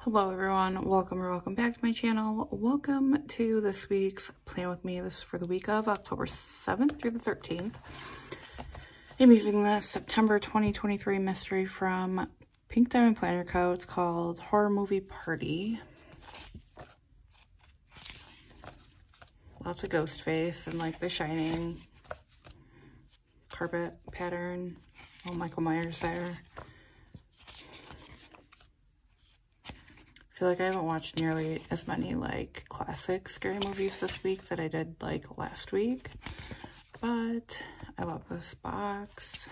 Hello everyone, welcome or welcome back to my channel. Welcome to this week's Plan With Me. This is for the week of October 7th through the 13th. I'm using the September 2023 mystery from Pink Diamond Planner Co. It's called Horror Movie Party. Lots of ghost face and like the shining carpet pattern. Oh, Michael Myers there. I feel like I haven't watched nearly as many like classic scary movies this week that I did like last week, but I love this box.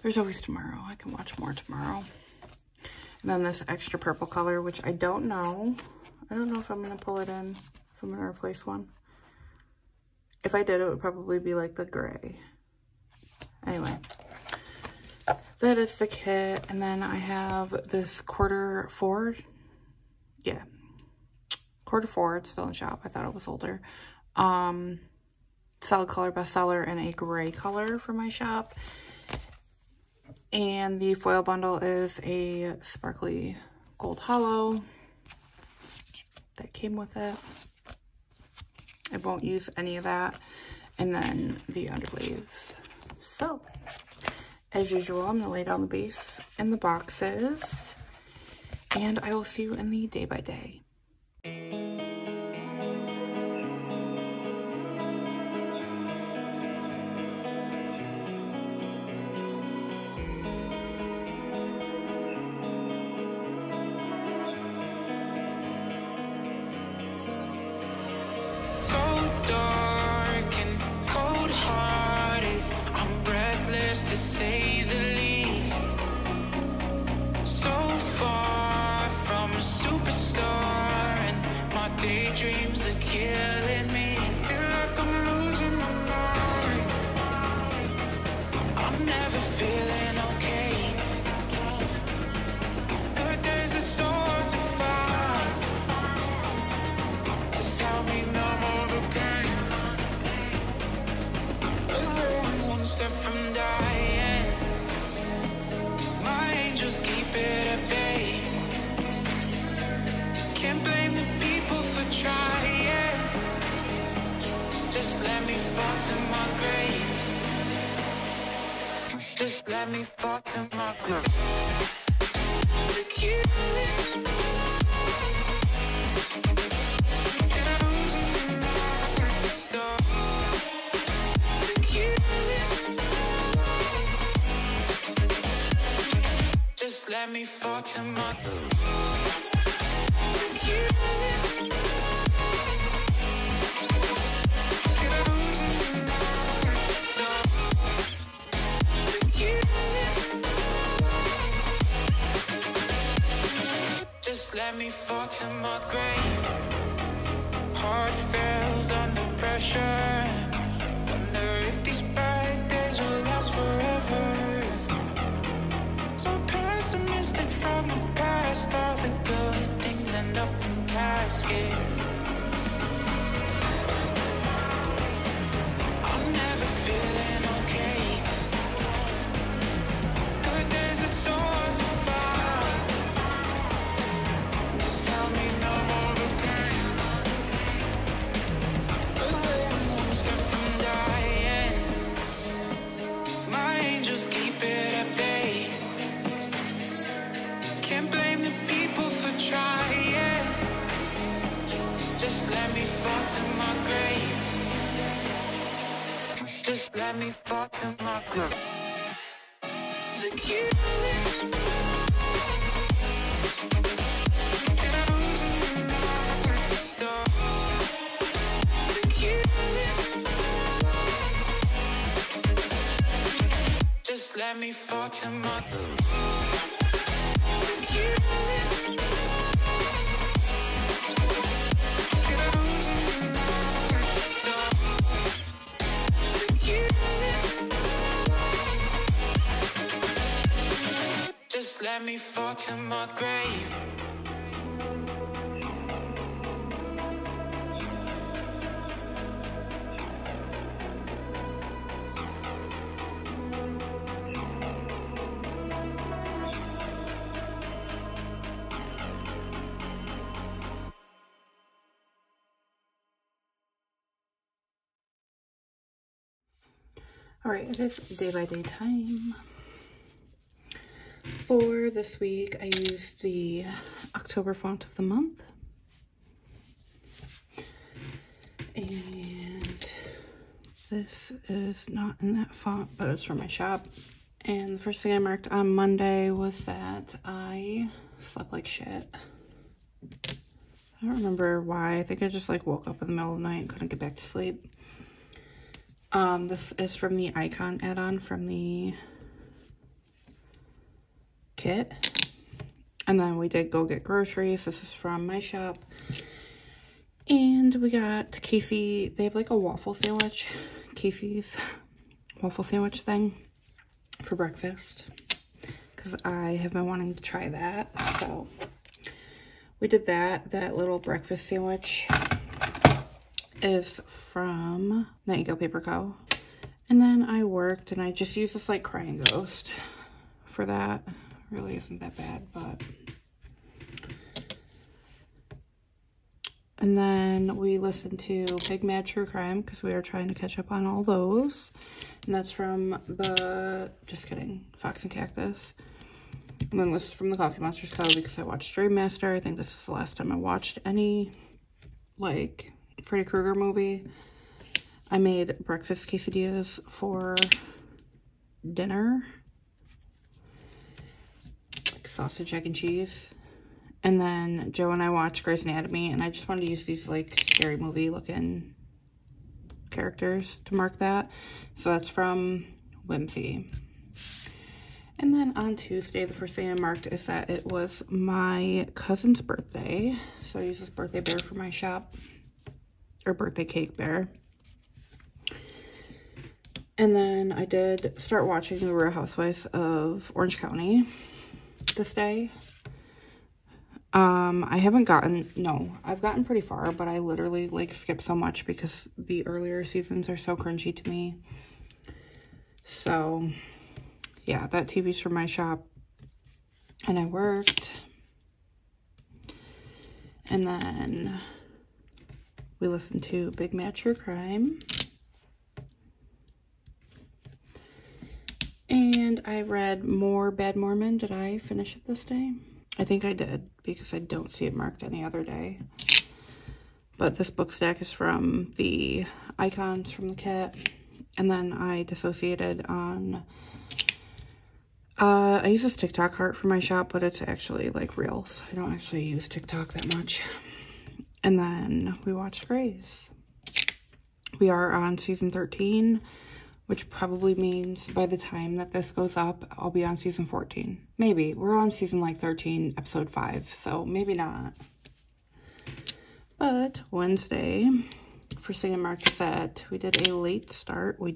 There's always tomorrow. I can watch more tomorrow. And then this extra purple color, which I don't know. I don't know if I'm going to pull it in, if I'm going to replace one. If I did, it would probably be like the gray. Anyway. That is the kit, and then I have this Q4. Yeah, Q4. It's still in shop. I thought it was older. Solid color bestseller in a gray color for my shop. And the foil bundle is a sparkly gold hollow that came with it. I won't use any of that. And then the underlays. So, as usual, I'm going to lay down the base in the boxes, and I will see you in the day by day. To say the least, so far from a superstar, and my daydreams are killing me. Feel like I'm losing my mind. I'm never feeling okay. Good days are so hard to find. Just help me numb all the pain. I'm only one step from dying. Keep it at bay. Can't blame the people for trying. Just let me fall to my grave. Just let me fall to my grave. To kill it. Just let me fall to my Just let me fall to my grave. Heart fails under pressure. Wonder if these bad days will last forever. Pessimistic from the past, all the good things end up in caskets. I'm never feeling okay. Good days are so hard to find. Just help me numb all the pain. I'm only one step from dying. My angels keep it at bay. Can't blame the people for trying. Just let me fall to my grave. Just let me fall to my grave. To kill it. Just let me fall to my grave. Just let me fall to my grave. All right, it is day by day time. For this week, I used the October font of the month. And this is not in that font, but it's from my shop. And the first thing I marked on Monday was that I slept like shit. I don't remember why. I think I just like woke up in the middle of the night and couldn't get back to sleep. This is from the Icon add-on from the kit. And then we did go get groceries. This is from my shop. And we got Casey, they have like a waffle sandwich, Casey's waffle sandwich thing for breakfast. Because I have been wanting to try that. So we did that. That little breakfast sandwich is from Nightingale Paper Co. And then I worked and I just used this like crying ghost for that. Really isn't that bad, but. And then we listened to Big Mad True Crime because we are trying to catch up on all those. And that's from the, just kidding, Fox and Cactus. And then this is from the Coffee Monsters Co. because I watched Dream Master. I think this is the last time I watched any, like, Freddy Krueger movie. I made breakfast quesadillas for dinner. Like sausage, egg, and cheese. And then Joe and I watched Grey's Anatomy, and I just wanted to use these, like, scary movie-looking characters to mark that. So that's from Whimsy. And then on Tuesday, the first thing I marked is that it was my cousin's birthday. So I used this birthday bear for my shop, or birthday cake bear. And then I did start watching The Real Housewives of Orange County this day. I haven't gotten, no, I've gotten pretty far, but I literally like skip so much because the earlier seasons are so cringy to me. So yeah, that TV's from my shop and I worked. And then we listened to Big Mad True Crime. And I read more Bad Mormon. Did I finish it this day? I think I did because I don't see it marked any other day. But this book stack is from the Icons from the kit. And then I dissociated on, I use this TikTok heart for my shop, but it's actually like Reels. I don't actually use TikTok that much. And then we watched Grey's. We are on season 13. Which probably means by the time that this goes up, I'll be on season 14. Maybe. We're on season like 13, episode 5, so maybe not. But Wednesday, first thing I marked is that we did a late start. We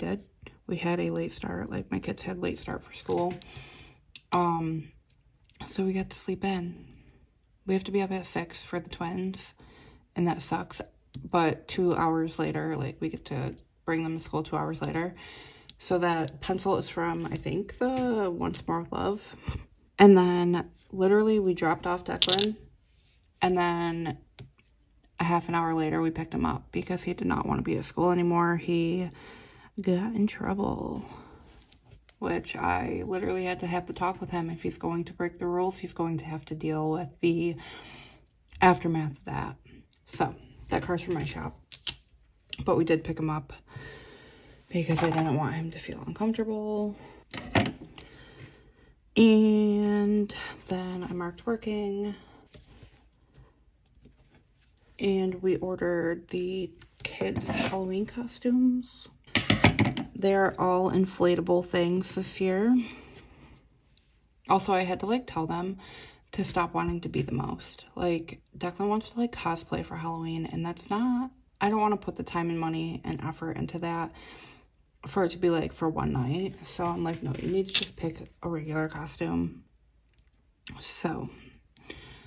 had a late start. Like my kids had late start for school. So we got to sleep in. We have to be up at 6 for the twins, and that sucks. But 2 hours later, like we get to bring them to school 2 hours later. So that pencil is from, I think, the Once More Love. And then literally we dropped off Declan. And then a half an hour later we picked him up because he did not want to be at school anymore. He got in trouble. Which I literally had to have the talk with him. If he's going to break the rules, he's going to have to deal with the aftermath of that. So that car's from my shop. But we did pick him up because I didn't want him to feel uncomfortable. And then I marked working. And we ordered the kids' Halloween costumes. They're all inflatable things this year. Also, I had to like tell them to stop wanting to be the most. Like, Declan wants to like cosplay for Halloween, and that's not, I don't want to put the time and money and effort into that for it to be like for one night. So I'm like, no, you need to just pick a regular costume. So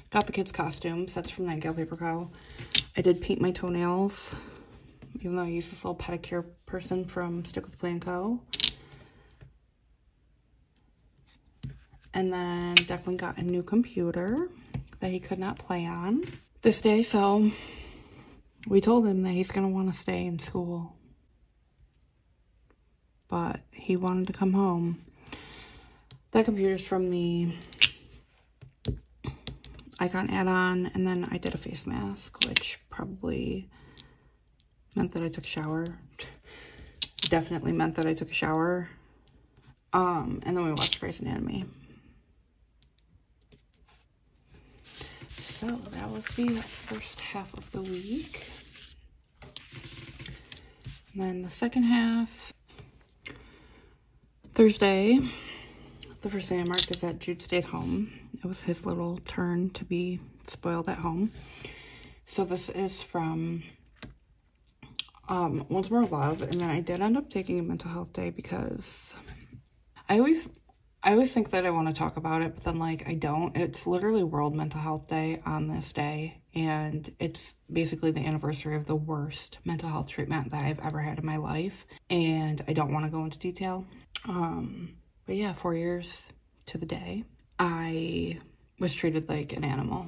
got the kids' costumes. That's from Nightingale Paper Co. I did paint my toenails, even though I used this little pedicure person from Stick With Plan Co. And then Declan got a new computer that he could not play on this day. So we told him that he's going to want to stay in school. but he wanted to come home. That computer's from the Icon add-on, and then I did a face mask, which probably meant that I took a shower. Definitely meant that I took a shower. And then we watched Grey's Anatomy. So that was the first half of the week. And then the second half, Thursday, the first thing I marked is that Jude stayed home. It was his little turn to be spoiled at home. So this is from Once More Love, and then I did end up taking a mental health day because I always think that I want to talk about it, but then like I don't. It's literally World Mental Health Day on this day, and it's basically the anniversary of the worst mental health treatment that I've ever had in my life, and I don't want to go into detail. But yeah, 4 years to the day, I was treated like an animal.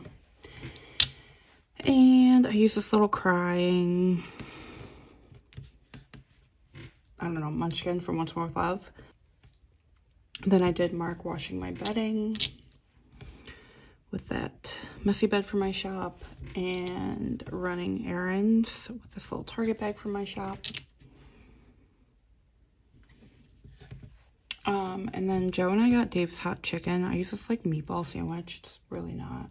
And I used this little crying, I don't know, munchkin from Once More Love. Then I did mark washing my bedding with that messy bed from my shop and running errands with this little Target bag from my shop. And then Joe and I got Dave's hot chicken. I use this like meatball sandwich. It's really not.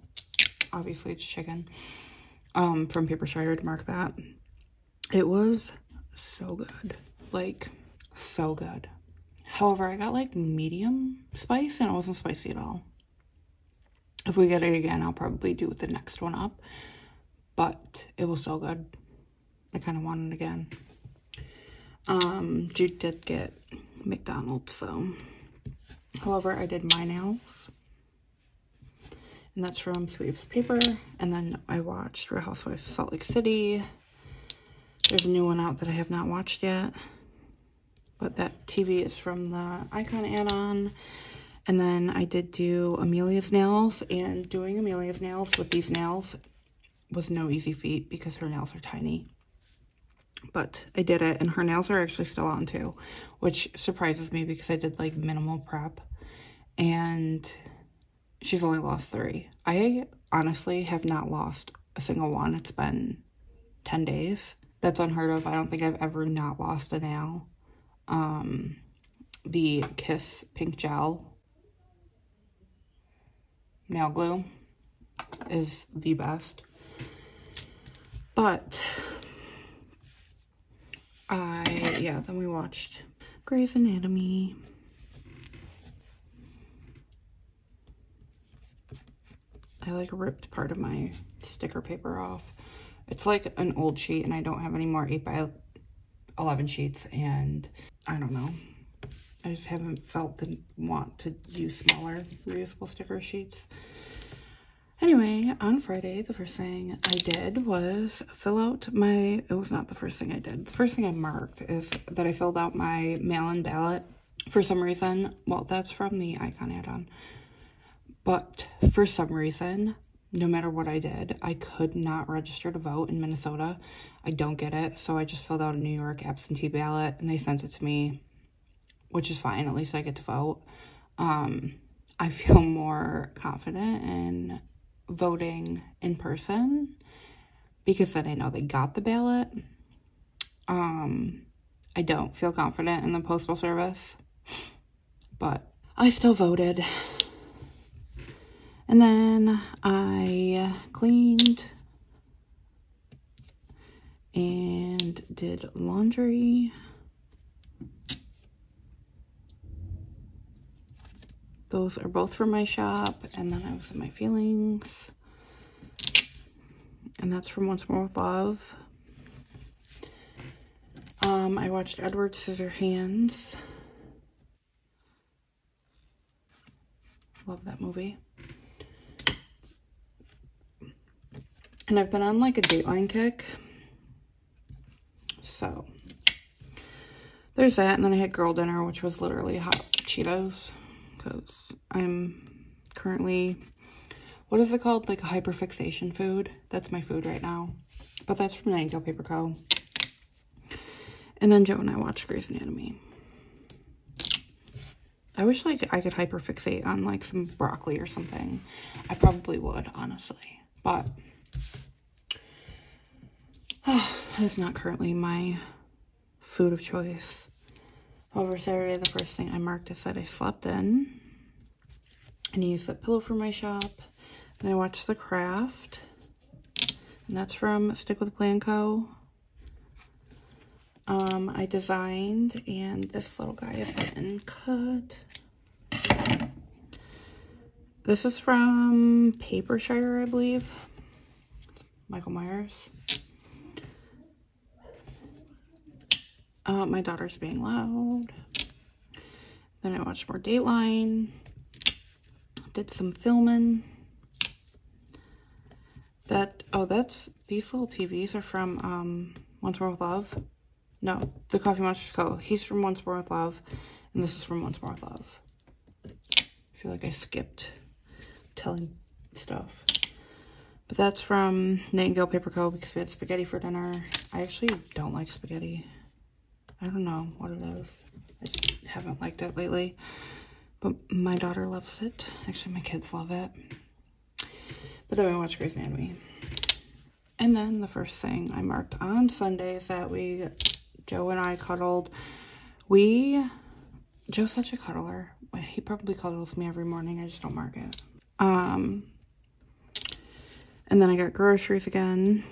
Obviously it's chicken. From Paper Shire to mark that. It was so good. Like, so good. However, I got like medium spice and it wasn't spicy at all. If we get it again, I'll probably do the next one up. But it was so good. I kind of want it again. Jude did get McDonald's, so. However, I did my nails. And that's from Sweeps Paper. And then I watched Real Housewives of Salt Lake City. There's a new one out that I have not watched yet. But that TV is from the Icon add-on. And then I did do Amelia's nails. And doing Amelia's nails with these nails was no easy feat because her nails are tiny. But I did it, and her nails are actually still on too, which surprises me because I did like minimal prep. And she's only lost 3. I honestly have not lost a single one. It's been 10 days. That's unheard of. I don't think I've ever not lost a nail. The Kiss Pink Gel nail glue is the best. But then we watched Grey's Anatomy. I like ripped part of my sticker paper off. It's like an old sheet and I don't have any more 8x11 sheets, and I don't know. I just haven't felt the want to use smaller reusable sticker sheets. Anyway, on Friday, the first thing I did was fill out my, it was not the first thing I did. The first thing I marked is that I filled out my mail-in ballot. For some reason, well, that's from the Icon add-on. But for some reason, no matter what I did, I could not register to vote in Minnesota. I don't get it. So I just filled out a New York absentee ballot and they sent it to me, which is fine. At least I get to vote. I feel more confident in voting in person because then I know they got the ballot. I don't feel confident in the postal service, but I still voted. And then I cleaned and did laundry. Those are both from my shop. And then I was in my feelings. And that's from Once More Love. I watched Edward Scissorhands. Love that movie. And I've been on like a Dateline kick. So there's that. And then I had girl dinner, which was literally hot Cheetos. Because I'm currently, what is it called? Like a hyperfixation food. That's my food right now. But that's from Nightingale Paper Co. And then Joe and I watched Grey's Anatomy. I wish like I could hyperfixate on like some broccoli or something. I probably would, honestly, but it's not currently my food of choice. However, Saturday, the first thing I marked is that I slept in. And I used that pillow for my shop. And I watched The Craft. And that's from Stick with a Plan Co. I designed, and this little guy is in cut. This is from Papershire, I believe. Michael Myers. My daughter's being loud. Then I watched more Dateline. Did some filming. These little TVs are from Once More With Love. No, the Coffee Monsters Co. He's from Once More With Love, and this is from Once More With Love. I feel like I skipped telling stuff. But that's from Nightingale Paper Co. because we had spaghetti for dinner. I actually don't like spaghetti. I don't know what it is. I just haven't liked it lately. But my daughter loves it. Actually, my kids love it. But then we watched Grey's Anatomy. And then the first thing I marked on Sunday is that Joe and I cuddled. Joe's such a cuddler. He probably cuddles me every morning. I just don't mark it. And then I got groceries again.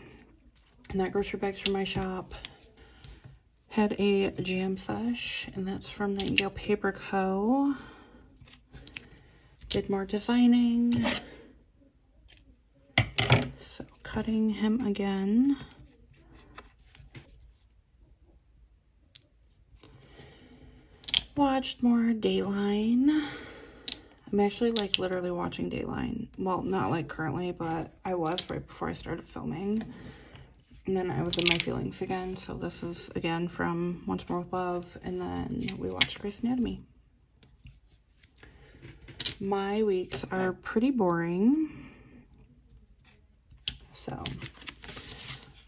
And that grocery bag's from my shop. Had a jam sesh, and that's from Nightingale Paper Co. Did more designing. So cutting him again. Watched more Dateline. I'm actually like literally watching Dateline. Well, not like currently, but I was right before I started filming. And then I was in my feelings again. So this is again from Once More With Love. And then we watched Grey's Anatomy. My weeks are pretty boring. So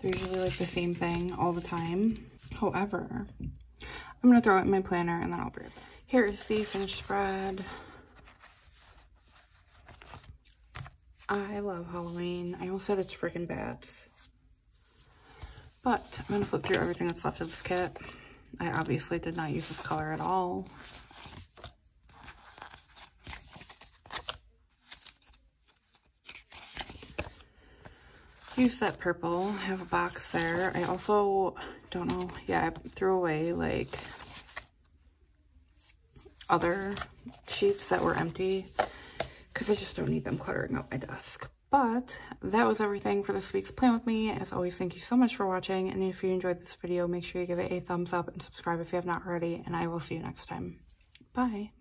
they're usually like the same thing all the time. However, I'm going to throw it in my planner and then I'll be right back. Here is the finished spread. I love Halloween. I almost said it's freaking bats. But I'm going to flip through everything that's left of this kit. I obviously did not use this color at all. Use that purple. I have a box there. I also don't know. Yeah, I threw away like other sheets that were empty because I just don't need them cluttering up my desk. But that was everything for this week's Plan With Me. As always, thank you so much for watching. And if you enjoyed this video, make sure you give it a thumbs up and subscribe if you have not already. And I will see you next time. Bye.